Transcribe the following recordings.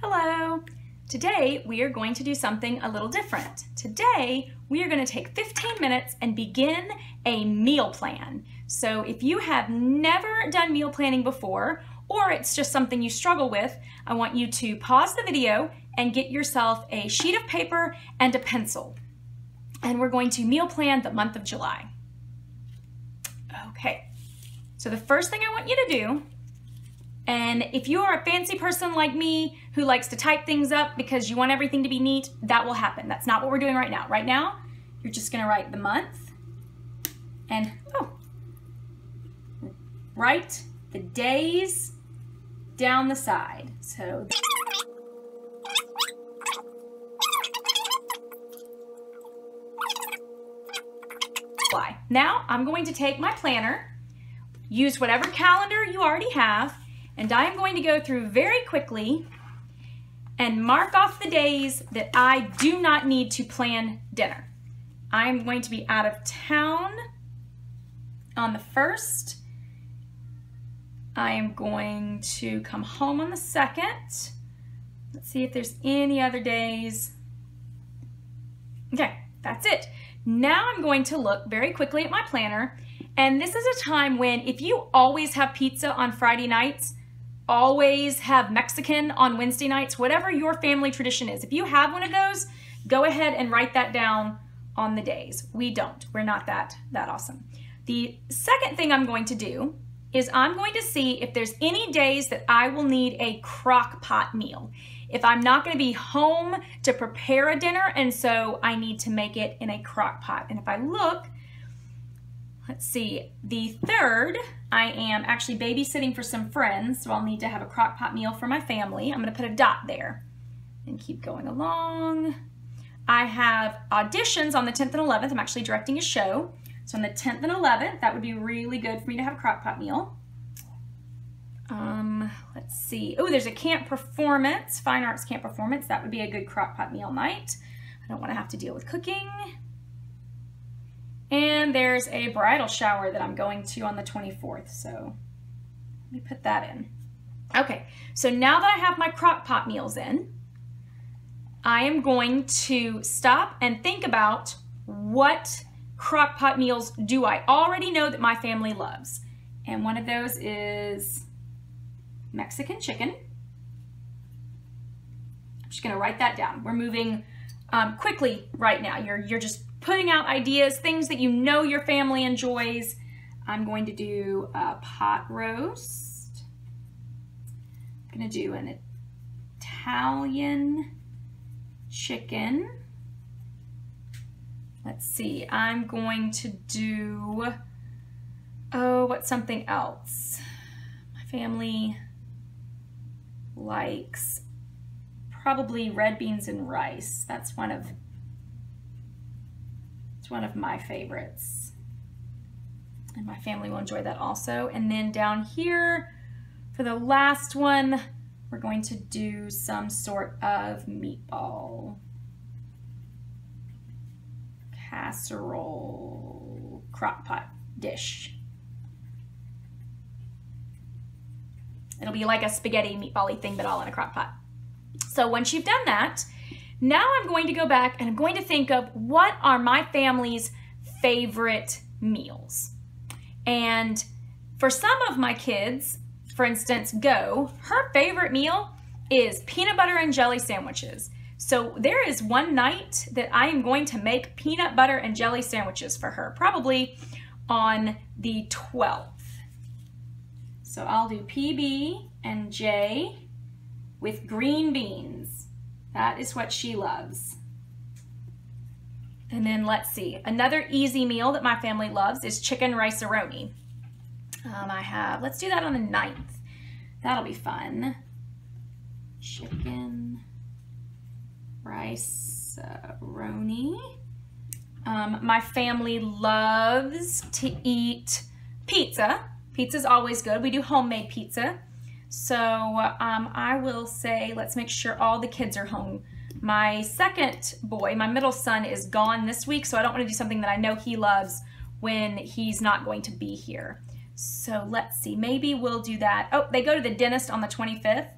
Hello! Today we are going to do something a little different. Today we are going to take 15 minutes and begin a meal plan. So if you have never done meal planning before, or it's just something you struggle with, I want you to pause the video and get yourself a sheet of paper and a pencil. And we're going to meal plan the month of July. Okay, so the first thing I want you to do, and if you are a fancy person like me who likes to type things up because you want everything to be neat, that will happen. That's not what we're doing right now. Right now, you're just gonna write the month and write the days down the side. So now I'm going to take my planner, use whatever calendar you already have, and I am going to go through very quickly and mark off the days that I do not need to plan dinner. I'm going to be out of town on the 1st. I am going to come home on the 2nd. Let's see if there's any other days. Okay, that's it. Now I'm going to look very quickly at my planner, and this is a time when if you always have pizza on Friday nights, always have Mexican on Wednesday nights, whatever your family tradition is. If you have one of those, go ahead and write that down on the days. We don't. We're not that awesome. The second thing I'm going to do is I'm going to see if there's any days that I will need a crock pot meal. If I'm not going to be home to prepare a dinner, and so I need to make it in a crock pot. And if I look, let's see, the 3rd, I am actually babysitting for some friends, so I'll need to have a crock pot meal for my family. I'm going to put a dot there and keep going along. I have auditions on the 10th and 11th. I'm actually directing a show. So on the 10th and 11th, that would be really good for me to have a crock pot meal. Let's see. Oh, there's a camp performance, fine arts camp performance. That would be a good crock pot meal night. I don't want to have to deal with cooking. And there's a bridal shower that I'm going to on the 24th. So let me put that in. Okay, so now that I have my crock pot meals in, I am going to stop and think about what crock pot meals do I already know that my family loves. And one of those is Mexican chicken. I'm just gonna write that down. We're moving quickly right now. You're just putting out ideas, things that you know your family enjoys. I'm going to do a pot roast. I'm gonna do an Italian chicken. Let's see, I'm going to do, what's something else? My family likes probably red beans and rice. It's one of my favorites. And my family will enjoy that also. And then down here, for the last one, we're going to do some sort of meatball casserole crock pot dish. It'll be like a spaghetti meatball-y thing, but all in a crock pot. So once you've done that, now I'm going to go back and I'm going to think of what are my family's favorite meals. And for some of my kids, for instance, her favorite meal is peanut butter and jelly sandwiches. So there is one night that I am going to make peanut butter and jelly sandwiches for her, probably on the 12th. So I'll do PB and J with green beans. That is what she loves. And then let's see, another easy meal that my family loves is chicken rice-a-roni. Let's do that on the 9th. That'll be fun. Chicken rice-a-roni. My family loves to eat pizza. Pizza's always good. We do homemade pizza. So I will say, let's make sure all the kids are home. My second boy, my middle son, is gone this week, so I don't want to do something that I know he loves when he's not going to be here. So let's see, maybe we'll do that. Oh, they go to the dentist on the 25th.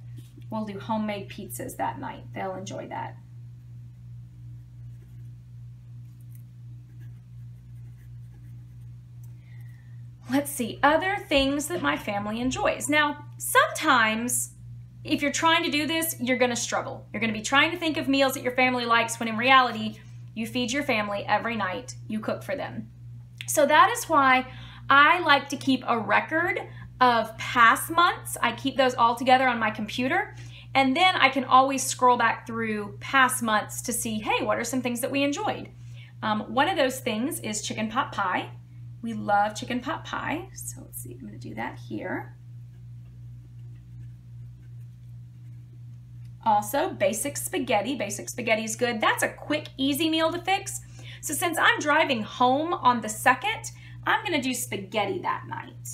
we'll do homemade pizzas that night. They'll enjoy that. Let's see, other things that my family enjoys. Now, sometimes if you're trying to do this, you're gonna struggle. You're gonna be trying to think of meals that your family likes when in reality, you feed your family every night, you cook for them. So that is why I like to keep a record of past months. I keep those all together on my computer, and then I can always scroll back through past months to see, hey, what are some things that we enjoyed? One of those things is chicken pot pie. We love chicken pot pie. So let's see, I'm gonna do that here. Also, basic spaghetti. Basic spaghetti is good. That's a quick, easy meal to fix. So since I'm driving home on the 2nd, I'm gonna do spaghetti that night,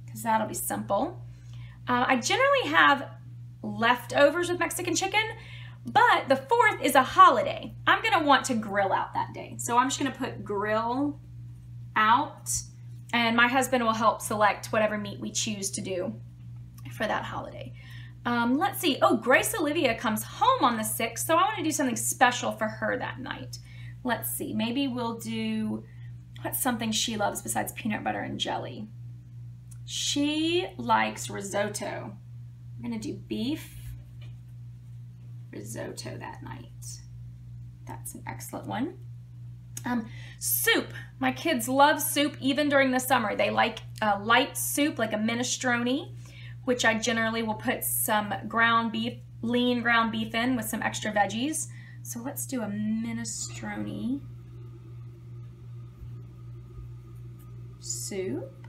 because that'll be simple. I generally have leftovers with Mexican chicken, but the 4th is a holiday. I'm gonna want to grill out that day. So I'm just gonna put grill out, and my husband will help select whatever meat we choose to do for that holiday. Let's see, oh, Grace Olivia comes home on the 6th, so I wanna do something special for her that night. Let's see, maybe we'll do, what's something she loves besides peanut butter and jelly? She likes risotto. I'm gonna do beef risotto that night. That's an excellent one. Soup. My kids love soup even during the summer. They like a light soup, like a minestrone, which I generally will put some ground beef, lean ground beef in with some extra veggies. So let's do a minestrone soup.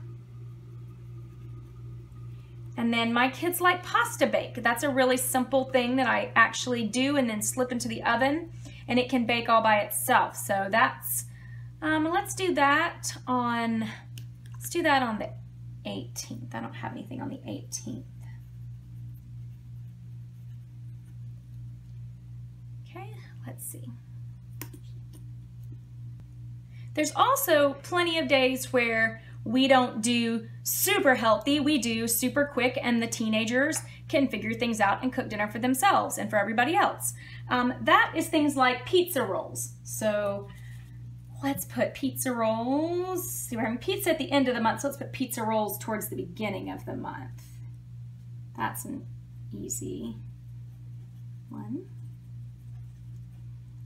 And then my kids like pasta bake. That's a really simple thing that I actually do and then slip into the oven, and it can bake all by itself. So that's, let's do that on the 18th. I don't have anything on the 18th. Okay, let's see. There's also plenty of days where we don't do super healthy, we do super quick, and the teenagers can figure things out and cook dinner for themselves and for everybody else. That is things like pizza rolls. So let's put pizza rolls. See, we're having pizza at the end of the month, so let's put pizza rolls towards the beginning of the month. That's an easy one.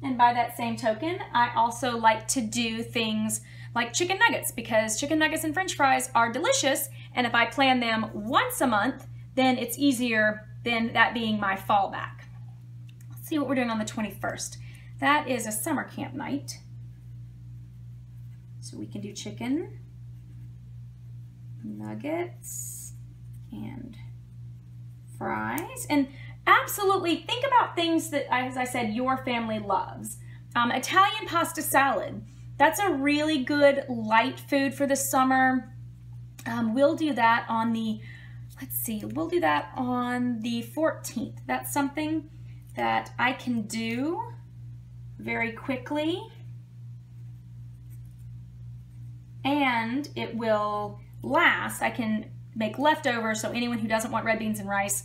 And by that same token, I also like to do things like chicken nuggets, because chicken nuggets and french fries are delicious, and if I plan them once a month, then it's easier than that being my fallback. Let's see what we're doing on the 21st. That is a summer camp night. So we can do chicken nuggets and fries. And absolutely think about things that, as I said, your family loves. Italian pasta salad. That's a really good light food for the summer. We'll do that on the, let's see, we'll do that on the 14th. That's something that I can do very quickly, and it will last. I can make leftovers, so anyone who doesn't want red beans and rice,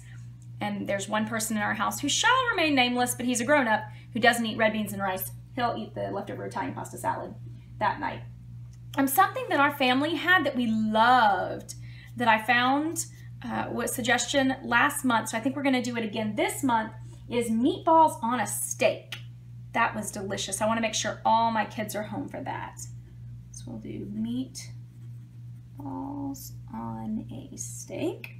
and there's one person in our house who shall remain nameless, but he's a grown-up who doesn't eat red beans and rice, he'll eat the leftover Italian pasta salad that night. Something that our family had that we loved, that I found was a suggestion last month, so I think we're gonna do it again this month, is meatballs on a steak. That was delicious. I wanna make sure all my kids are home for that. So we'll do meatballs on a steak.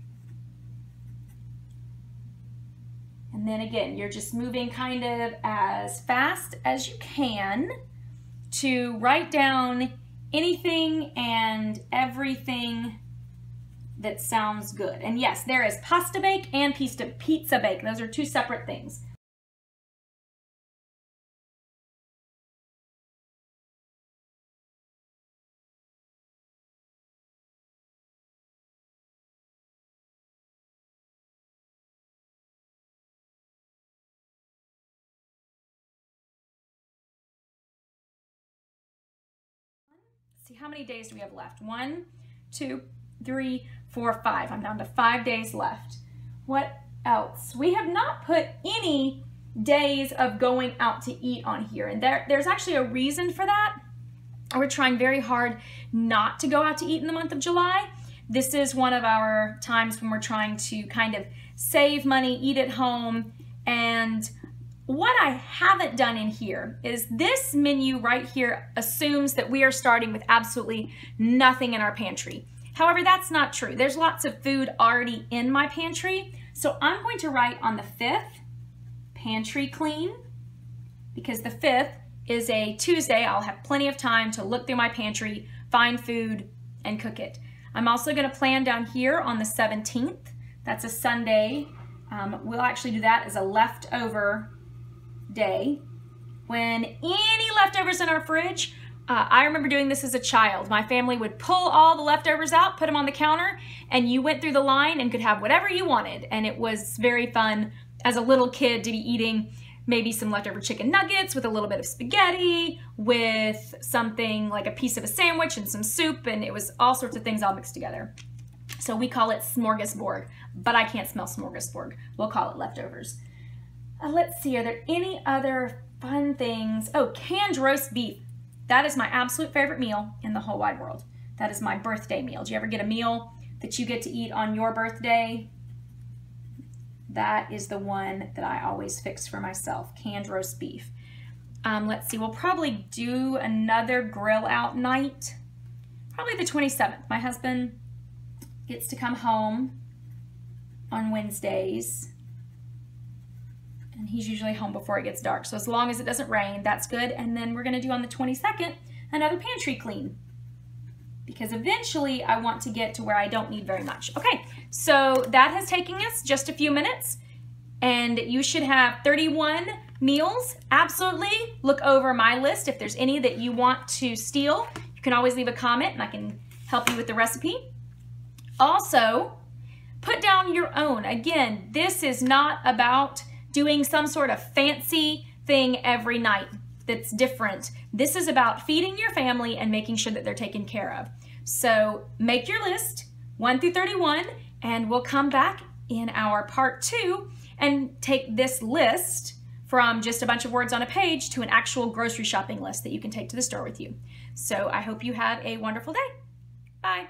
And then again, you're just moving kind of as fast as you can to write down anything and everything that sounds good. And yes, there is pasta bake and pizza bake. Those are two separate things. See, how many days do we have left? 1, 2, 3, 4, 5. I'm down to 5 days left. What else? We have not put any days of going out to eat on here, and there's actually a reason for that. We're trying very hard not to go out to eat in the month of July. This is one of our times when we're trying to kind of save money, eat at home. And what I haven't done in here is this menu right here assumes that we are starting with absolutely nothing in our pantry. However, that's not true. There's lots of food already in my pantry. So I'm going to write on the 5th, pantry clean, because the 5th is a Tuesday. I'll have plenty of time to look through my pantry, find food, and cook it. I'm also going to plan down here on the 17th. That's a Sunday. We'll actually do that as a leftover day. When any leftovers in our fridge, I remember doing this as a child. My family would pull all the leftovers out, put them on the counter, and you went through the line and could have whatever you wanted. And it was very fun as a little kid to be eating maybe some leftover chicken nuggets with a little bit of spaghetti, with something like a piece of a sandwich and some soup, and it was all sorts of things all mixed together. So we call it smorgasbord, but I can't smell smorgasbord. We'll call it leftovers. Let's see, are there any other fun things? Oh, canned roast beef. That is my absolute favorite meal in the whole wide world. That is my birthday meal. Do you ever get a meal that you get to eat on your birthday? That is the one that I always fix for myself, canned roast beef. Let's see, we'll probably do another grill out night, probably the 27th. My husband gets to come home on Wednesdays, and he's usually home before it gets dark. So as long as it doesn't rain, that's good. And then we're gonna do on the 22nd, another pantry clean, because eventually I want to get to where I don't need very much. Okay, so that has taken us just a few minutes, and you should have 31 meals. Absolutely look over my list. If there's any that you want to steal, you can always leave a comment and I can help you with the recipe. Also, put down your own. Again, this is not about doing some sort of fancy thing every night that's different. This is about feeding your family and making sure that they're taken care of. So make your list, 1 through 31, and we'll come back in our part 2 and take this list from just a bunch of words on a page to an actual grocery shopping list that you can take to the store with you. So I hope you have a wonderful day. Bye.